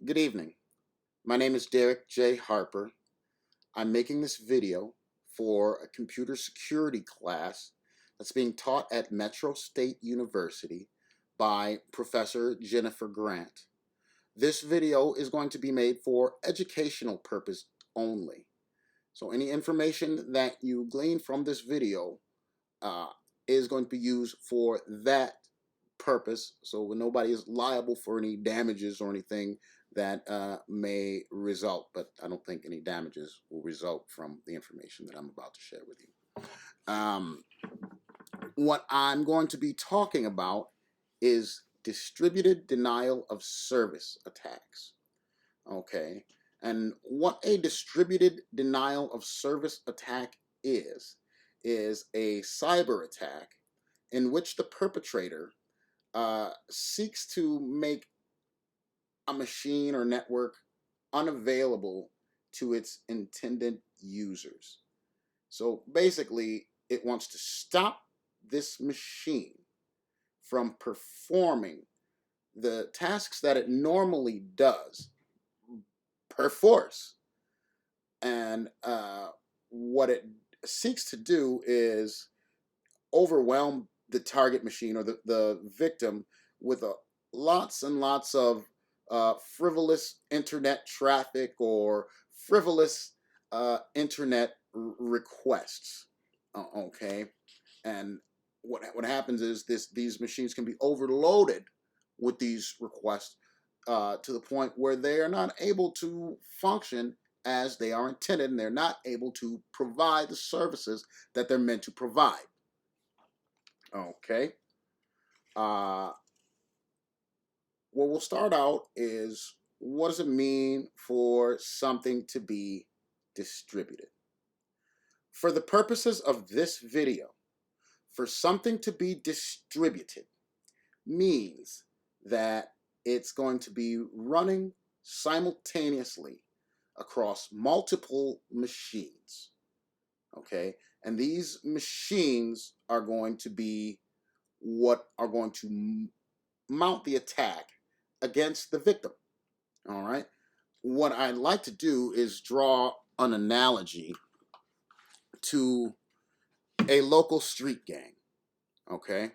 Good evening. My name is Derrick J. Harper. I'm making this video for a computer security class that's being taught at Metro State University by Professor Jennifer Grant. This video is going to be made for educational purpose only. So any information that you glean from this video uh, is going to be used for that purpose, so nobody is liable for any damages or anything that may result. But I don't think any damages will result from the information that I'm about to share with you. What I'm going to be talking about is distributed denial of service attacks. Okay, and what a distributed denial of service attack is a cyber attack in which the perpetrator seeks to make a machine or network unavailable to its intended users. So basically, it wants to stop this machine from performing the tasks that it normally does per force. And what it seeks to do is overwhelm the target machine or the victim with lots and lots of frivolous internet traffic or frivolous internet requests. Okay, and what happens is these machines can be overloaded with these requests to the point where they are not able to function as they are intended, and they're not able to provide the services that they're meant to provide. Okay. Uh, what we'll start out is, what does it mean for something to be distributed? For the purposes of this video, for something to be distributed means that it's going to be running simultaneously across multiple machines. Okay. And these machines are going to be what are going to mount the attack against the victim. All right. What I'd like to do is draw an analogy to a local street gang. Okay.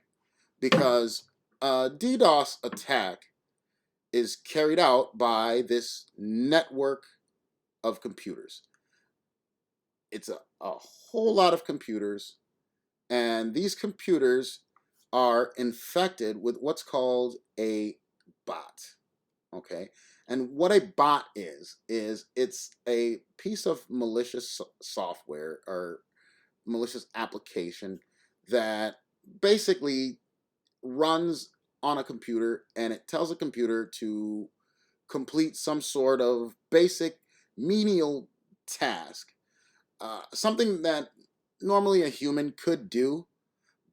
Because a DDoS attack is carried out by this network of computers. It's a whole lot of computers, and these computers are infected with what's called a bot. Okay, and what a bot is it's a piece of malicious software or malicious application that basically runs on a computer, and it tells a computer to complete some sort of basic menial task, something that normally a human could do,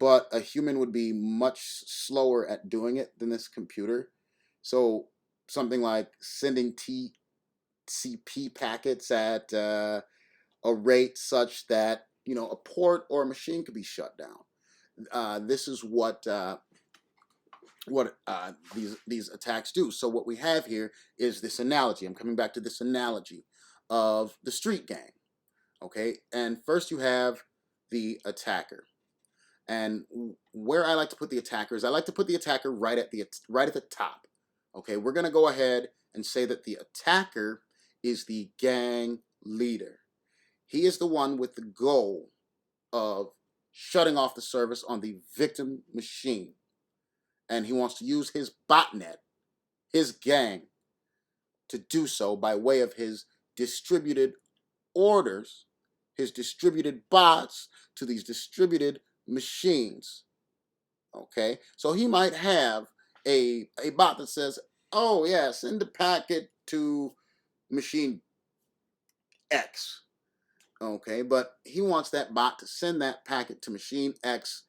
but a human would be much slower at doing it than this computer. So something like sending TCP packets at a rate such that a port or a machine could be shut down. This is what these attacks do. So what we have here is this analogy. I'm coming back to this analogy of the street gang. Okay, and first you have the attacker. And where I like to put the attacker is I like to put the attacker right at the top. Okay, we're going to go ahead and say that the attacker is the gang leader. He is the one with the goal of shutting off the service on the victim machine. And he wants to use his botnet, his gang, to do so by way of his distributed orders, his distributed bots to these distributed machines. Okay, so he might have a bot that says, oh yeah, send a packet to machine X. Okay, but he wants that bot to send that packet to machine X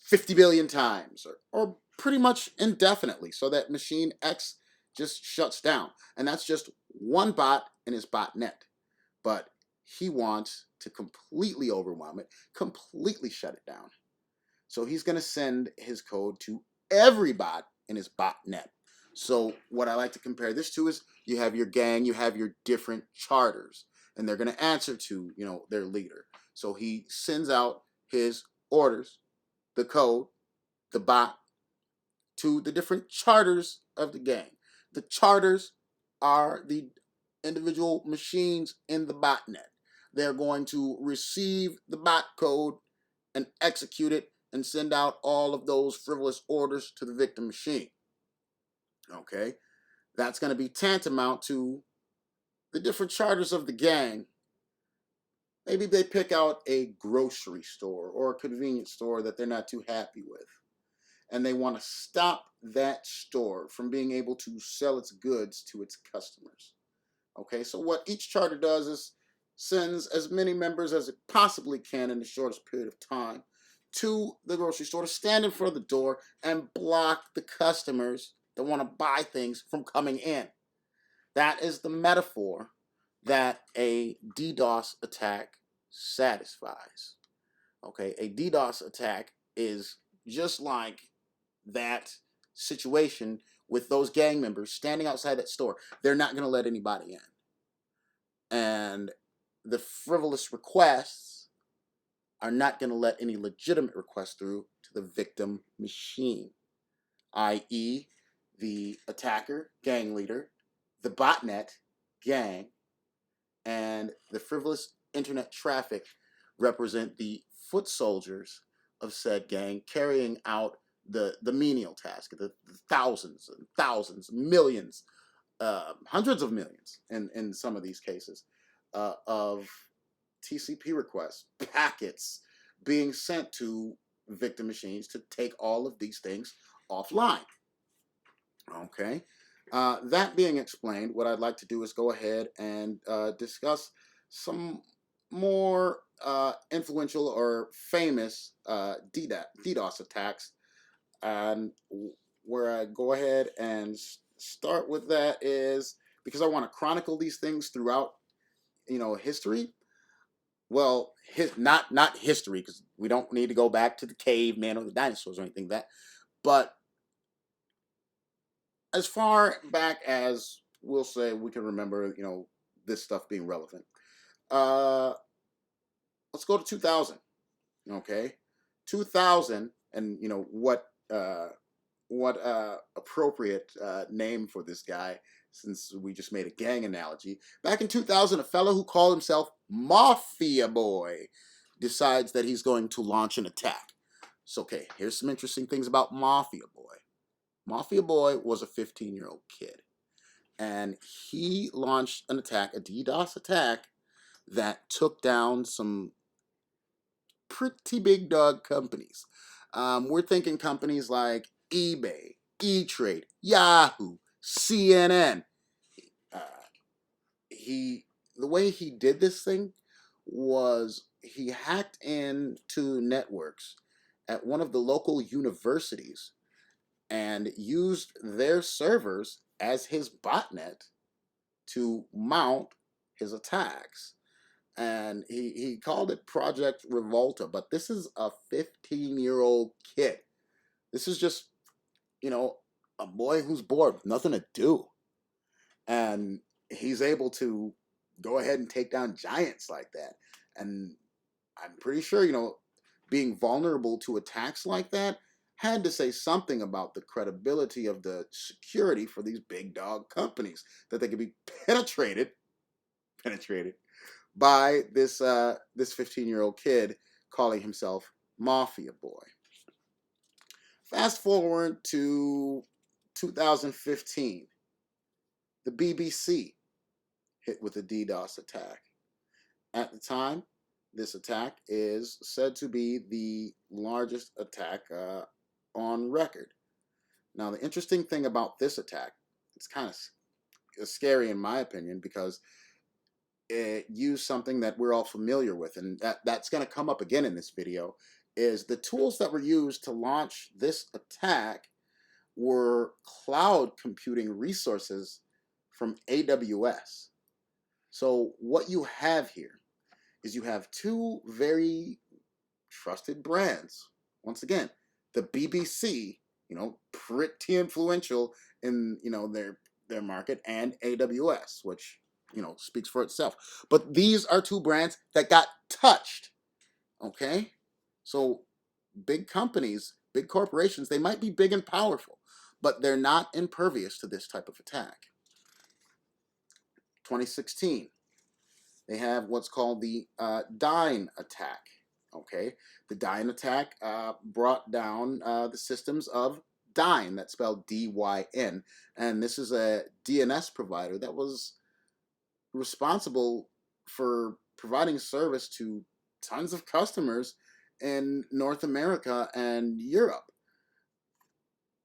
50 billion times, or pretty much indefinitely, so that machine X just shuts down. And that's just one bot in his botnet. But he wants to completely overwhelm it, completely shut it down. So he's going to send his code to every bot in his botnet. So what I like to compare this to is you have your gang, you have your different charters, and they're going to answer to, their leader. So he sends out his orders, the code, the bot, to the different charters of the gang. The charters are the individual machines in the botnet. They're going to receive the bot code and execute it and send out all of those frivolous orders to the victim machine. Okay? That's going to be tantamount to the different charters of the gang. Maybe they pick out a grocery store or a convenience store that they're not too happy with, and they want to stop that store from being able to sell its goods to its customers. Okay, so what each charter does is sends as many members as it possibly can in the shortest period of time to the grocery store to stand in front of the door and block the customers that want to buy things from coming in. That is the metaphor that a DDoS attack satisfies. Okay, a DDoS attack is just like that situation with those gang members standing outside that store. They're not going to let anybody in. And the frivolous requests are not going to let any legitimate requests through to the victim machine, i.e., the attacker, gang leader, the botnet, gang, and the frivolous internet traffic represent the foot soldiers of said gang carrying out the menial task, the thousands and thousands, millions, hundreds of millions in some of these cases of TCP requests, packets being sent to victim machines to take all of these things offline. Okay. That being explained, what I'd like to do is go ahead and discuss some more influential or famous DDoS attacks. And where I go ahead and start with that is because I want to chronicle these things throughout, history. Well, not history, because we don't need to go back to the caveman or the dinosaurs or anything like that, but as far back as we'll say we can remember, this stuff being relevant. Uh, let's go to 2000. Okay, 2000, and what appropriate name for this guy, since we just made a gang analogy. Back in 2000, a fellow who called himself Mafia Boy decides that he's going to launch an attack. So, okay, here's some interesting things about Mafia Boy. Mafia Boy was a 15-year-old kid, and he launched an attack, a DDoS attack, that took down some pretty big dog companies. We're thinking companies like eBay, E-Trade, Yahoo, CNN. Uh, the way he did this thing was he hacked into networks at one of the local universities and used their servers as his botnet to mount his attacks. And he called it Project Revolta, but this is a 15-year-old kid. This is just, a boy who's bored with nothing to do. And he's able to go ahead and take down giants like that. And I'm pretty sure, being vulnerable to attacks like that had to say something about the credibility of the security for these big dog companies, that they could be penetrated by this 15-year-old kid calling himself Mafia Boy. Fast forward to 2015, the BBC hit with a DDoS attack. At the time, this attack is said to be the largest attack on record. Now, the interesting thing about this attack, it's kind of scary in my opinion, because it used something that we're all familiar with, and that's going to come up again in this video, is the tools that were used to launch this attack were cloud computing resources from AWS. So what you have here is you have two very trusted brands. Once again, the BBC, pretty influential in their market, and AWS, which speaks for itself. But these are two brands that got touched. Okay, so big companies, big corporations, they might be big and powerful, but they're not impervious to this type of attack. 2016, they have what's called the Dyn attack. Okay, the Dyn attack brought down the systems of Dyn, that's spelled D-Y-N, and this is a DNS provider that was responsible for providing service to tons of customers in North America and Europe.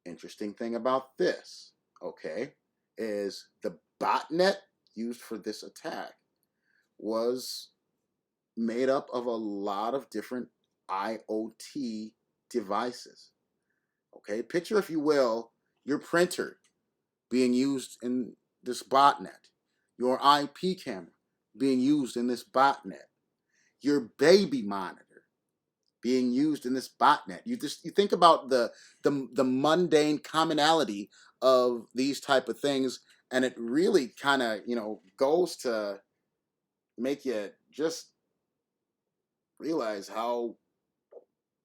Interesting thing about this, okay, is the botnet used for this attack was made up of a lot of different IoT devices. Okay, picture, if you will, your printer being used in this botnet, your IP camera being used in this botnet, your baby monitor being used in this botnet. You think about the mundane commonality of these type of things, and it really kind of goes to make you just realize how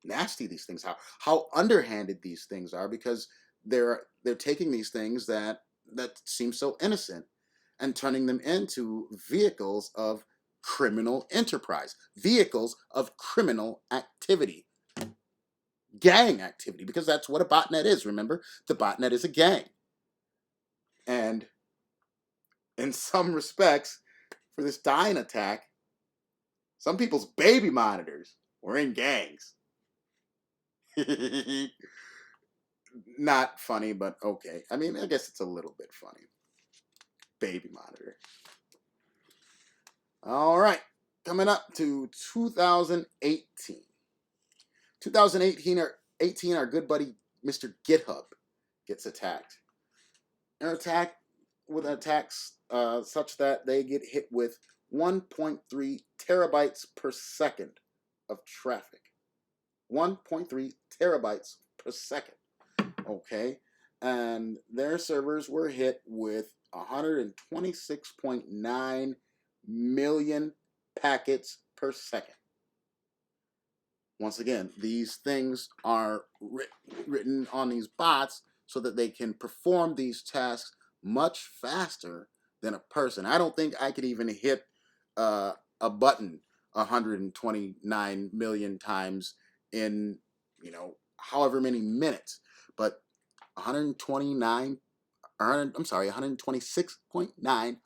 nasty these things are, how underhanded these things are, because they're taking these things that seem so innocent and turning them into vehicles of criminal enterprise, vehicles of criminal activity, gang activity, because that's what a botnet is. Remember, the botnet is a gang. And in some respects, for this Dyn attack, some people's baby monitors were in gangs. Not funny, but okay. I mean, I guess it's a little bit funny. Baby monitor. All right. Coming up to 2018. 2018, our good buddy Mr. GitHub gets attacked. They're attacked with attacks such that they get hit with 1.3 terabytes per second of traffic. 1.3 terabytes per second. Okay, and their servers were hit with 126.9 million packets per second. Once again, these things are written on these bots so that they can perform these tasks much faster than a person. I don't think I could even hit a button 129 million times in however many minutes, but 126.9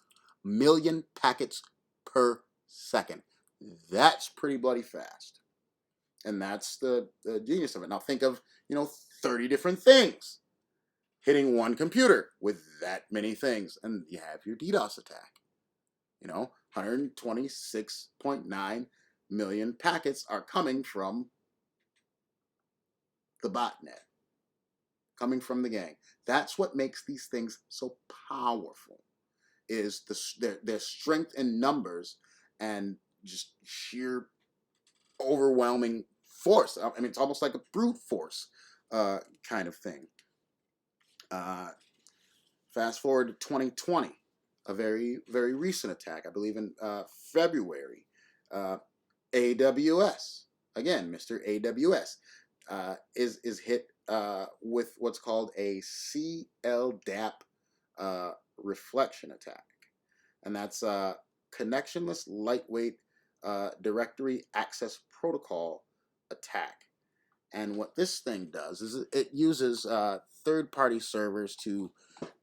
million packets per second. That's pretty bloody fast. And that's the genius of it. Now think of 30 different things hitting one computer with that many things, and you have your DDoS attack. 126.9 million packets are coming from the botnet, coming from the gang. That's what makes these things so powerful, is their strength in numbers and just sheer overwhelming force. I mean, it's almost like a brute force kind of thing. Fast forward to 2020, a very, very recent attack, I believe in February. AWS, again, Mr. AWS, is hit with what's called a CLDAP reflection attack. And that's connectionless lightweight directory access protocol attack. And what this thing does is it uses third-party servers to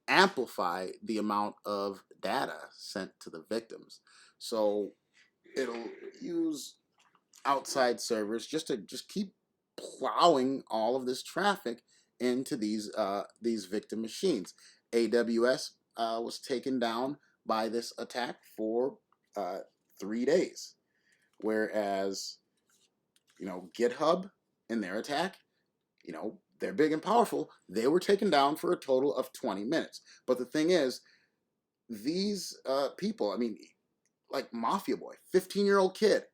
amplify the amount of data sent to the victims. So it'll use outside servers just to keep plowing all of this traffic into these victim machines. AWS was taken down by this attack for 3 days, whereas GitHub in their attack, they're big and powerful. They were taken down for a total of 20 minutes. But the thing is, these people, I mean, like Mafia Boy, 15-year-old kid,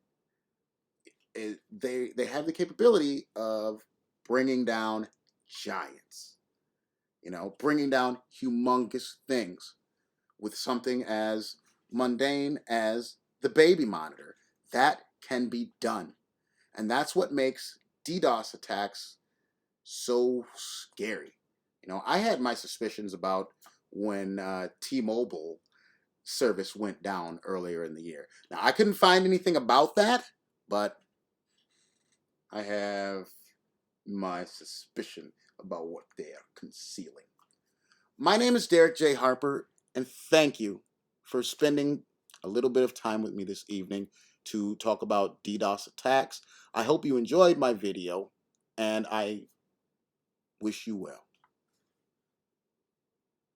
they have the capability of bringing down giants. bringing down humongous things with something as mundane as the baby monitor. That can be done. And that's what makes DDoS attacks so scary. I had my suspicions about when T-Mobile service went down earlier in the year. Now, I couldn't find anything about that, but I have my suspicion about what they are concealing. My name is Derrick J. Harper, and thank you for spending a little bit of time with me this evening to talk about DDoS attacks. I hope you enjoyed my video, and I wish you well.